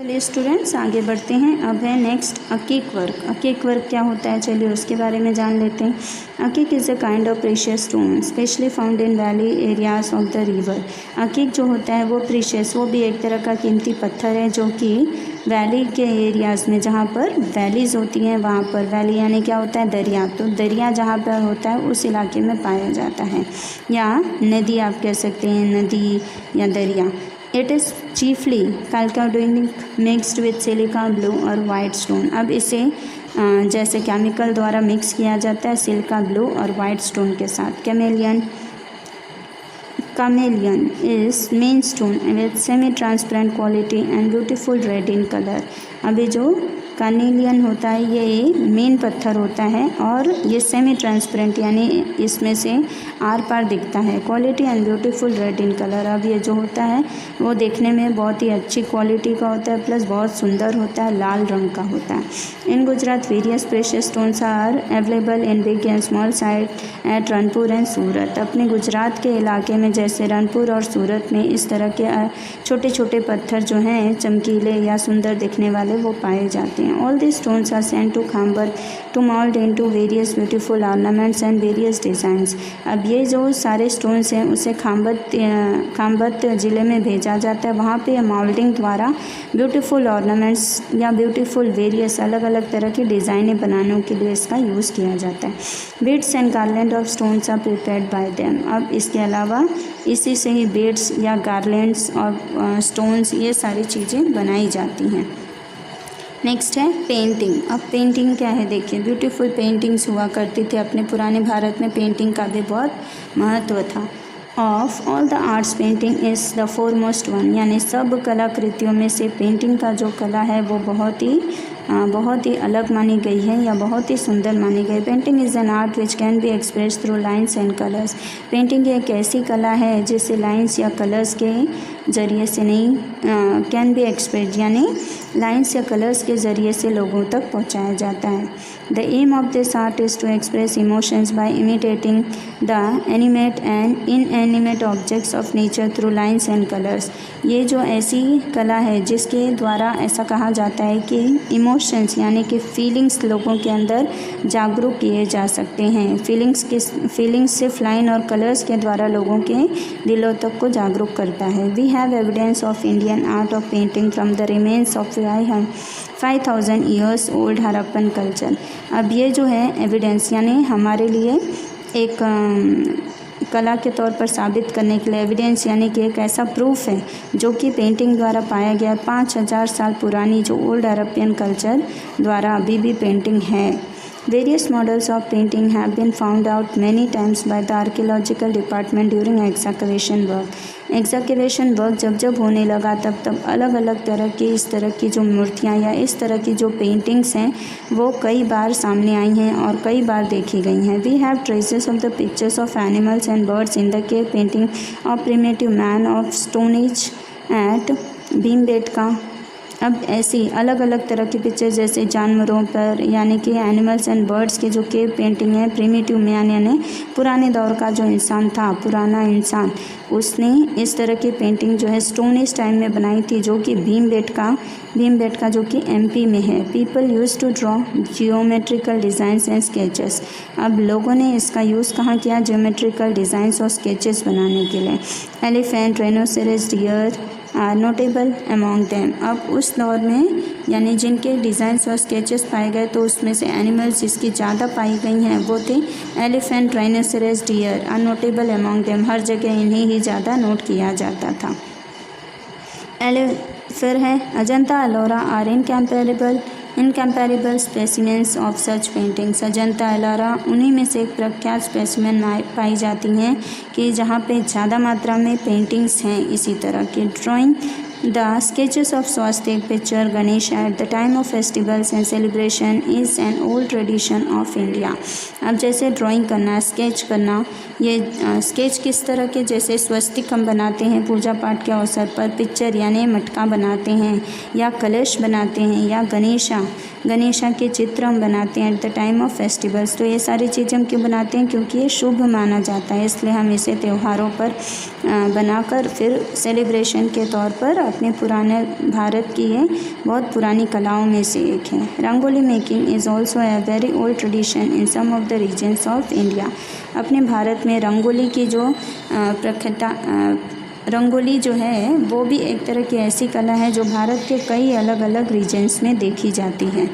चलिए स्टूडेंट्स आगे बढ़ते हैं। अब है नेक्स्ट अकीक वर्क। अकीक वर्क क्या होता है, चलिए उसके बारे में जान लेते हैं। अकीक is a kind of precious stone specially found in valley areas of the river. अकीक जो होता है वो प्रीशियस, वो भी एक तरह का कीमती पत्थर है जो कि वैली के एरियाज़ में, जहाँ पर वैलीज़ होती हैं वहाँ पर, वैली यानी क्या होता है, दरिया, तो दरिया जहाँ पर होता है उस इलाके में पाया जाता है, या नदी आप कह सकते हैं, नदी या दरिया। It is chiefly chalcedonic mixed with silica blue और वाइट स्टोन। अब इसे जैसे केमिकल द्वारा मिक्स किया जाता है सिलिका ब्लू और वाइट स्टोन के साथ। Carnelian is main stone with semi-transparent quality and beautiful red in color। अभी जो कार्नेलियन होता है ये मेन पत्थर होता है और ये सेमी ट्रांसपेरेंट यानी इसमें से आर पार दिखता है, quality and beautiful red in colour. अब ये जो होता है वो देखने में बहुत ही अच्छी क्वालिटी का होता है, प्लस बहुत सुंदर होता है, लाल रंग का होता है। In Gujarat various precious stones are available in big and small site at Ranpur and Surat. अपने गुजरात के इलाके में जैसे रनपुर और सूरत में इस तरह के छोटे छोटे पत्थर जो हैं चमकीले या सुंदर दिखने वाले वो पाए जाते हैं। All these stones are sent to Khambhat to mold into various beautiful ornaments and various designs। अब ये जो सारे स्टोन्स हैं उसे खाम्भत ज़िले में भेजा जाता है, वहाँ पे मोल्डिंग द्वारा ब्यूटीफुल ऑर्नामेंट्स या ब्यूटीफुल वेरियस अलग अलग तरह की डिज़ाइनें बनाने के लिए इसका यूज़ किया जाता है। Beads and garland of stones are prepared by them. अब इसके अलावा इसी से ही बीड्स या गार्लैंड्स और स्टोन्स ये सारी चीज़ें बनाई जाती हैं। नेक्स्ट है पेंटिंग। अब पेंटिंग क्या है, देखिए ब्यूटीफुल पेंटिंग्स हुआ करती थी अपने पुराने भारत में, पेंटिंग का भी बहुत महत्व था। Of all the arts painting is the foremost one, यानी सब कलाकृतियों में से पेंटिंग का जो कला है वो बहुत ही अलग मानी गई है या बहुत ही सुंदर मानी गई। Painting is an art which can be express through lines and colours. Painting एक ऐसी कला है जिसे लाइन्स या कलर्स के ज़रिए से नहीं, कैन बी एक्सप्रेस यानी लाइन्स या कलर्स के ज़रिए से लोगों तक पहुंचाया जाता है। The aim of this art is to express emotions by imitating the animate and inanimate objects of nature through lines and colours. ये जो ऐसी कला है जिसके द्वारा ऐसा कहा जाता है कि इमोशंस यानी कि फीलिंग्स लोगों के अंदर जागरूक किए जा सकते हैं। फीलिंग्स सिर्फ लाइन और कलर्स के द्वारा लोगों के दिलों तक को जागरूक करता है। We have evidence of Indian art of painting from the remains of 5000 years old Harappan culture. अब ये जो है एविडेंस यानी हमारे लिए एक कला के तौर पर साबित करने के लिए एविडेंस यानी कि एक ऐसा प्रूफ है जो कि पेंटिंग द्वारा पाया गया। 5000 साल पुरानी जो ओल्ड हड़प्पन कल्चर द्वारा अभी भी पेंटिंग है। Various models of painting have been found out many times by the archaeological department during excavation work। Excavation work जब होने लगा तब अलग अलग तरह की इस तरह की जो मूर्तियाँ या इस तरह की जो पेंटिंग्स हैं वो कई बार सामने आई हैं और कई बार देखी गई हैं। We have traces of the pictures of animals and birds in the cave painting of primitive man of stone age at Bhimbetka. अब ऐसी अलग अलग तरह की पिक्चर जैसे जानवरों पर यानी कि एनिमल्स एंड बर्ड्स की जो केव पेंटिंग है, प्रिमिटिव मैन यानी पुराने दौर का जो इंसान था, पुराना इंसान, उसने इस तरह की पेंटिंग जो है स्टोन एज टाइम में बनाई थी, जो कि भीमबेटका जो कि एमपी में है। People use to draw geometrical designs and sketches. अब लोगों ने इसका यूज़ कहाँ किया, जियोमेट्रिकल डिज़ाइंस और स्केचेस बनाने के लिए। Elephant, rhinoceros, deer are notable among them. अब उस दौर में यानी जिनके डिज़ाइंस और स्केचेस पाए गए तो उसमें से एनिमल्स जिसकी ज़्यादा पाई गई हैं वो थे elephant, rhinoceros, deer are notable among them. हर जगह इन्हें ही ज़्यादा नोट किया जाता था। फिर है Ajanta Ellora are incomparable specimens of such paintings. Ajanta Ellora उन्हीं में से एक प्रख्यात स्पेसिमेन पाई जाती हैं कि जहाँ पे ज़्यादा मात्रा में पेंटिंग्स हैं इसी तरह की। Drawing the sketches of swastik picture Ganesh at the time of festivals and celebration is an old tradition of India. अब जैसे ड्राइंग करना, स्केच करना, ये स्केच किस तरह के, जैसे स्वस्तिक हम बनाते हैं पूजा पाठ के अवसर पर, पिक्चर यानी मटका बनाते हैं या कलश बनाते हैं या गणेशा के चित्र हम बनाते हैं eight the time of festivals. तो ये सारी चीज़ें हम क्यों बनाते हैं, क्योंकि ये शुभ माना जाता है, इसलिए हम इसे त्योहारों पर बनाकर फिर सेलिब्रेशन के तौर पर अपने पुराने भारत की ये बहुत पुरानी कलाओं में से एक है। Rangoli making is also a very old tradition in some of the regions of India. अपने भारत में रंगोली की जो रंगोली जो है वो भी एक तरह की ऐसी कला है जो भारत के कई अलग अलग रीजन्स में देखी जाती है।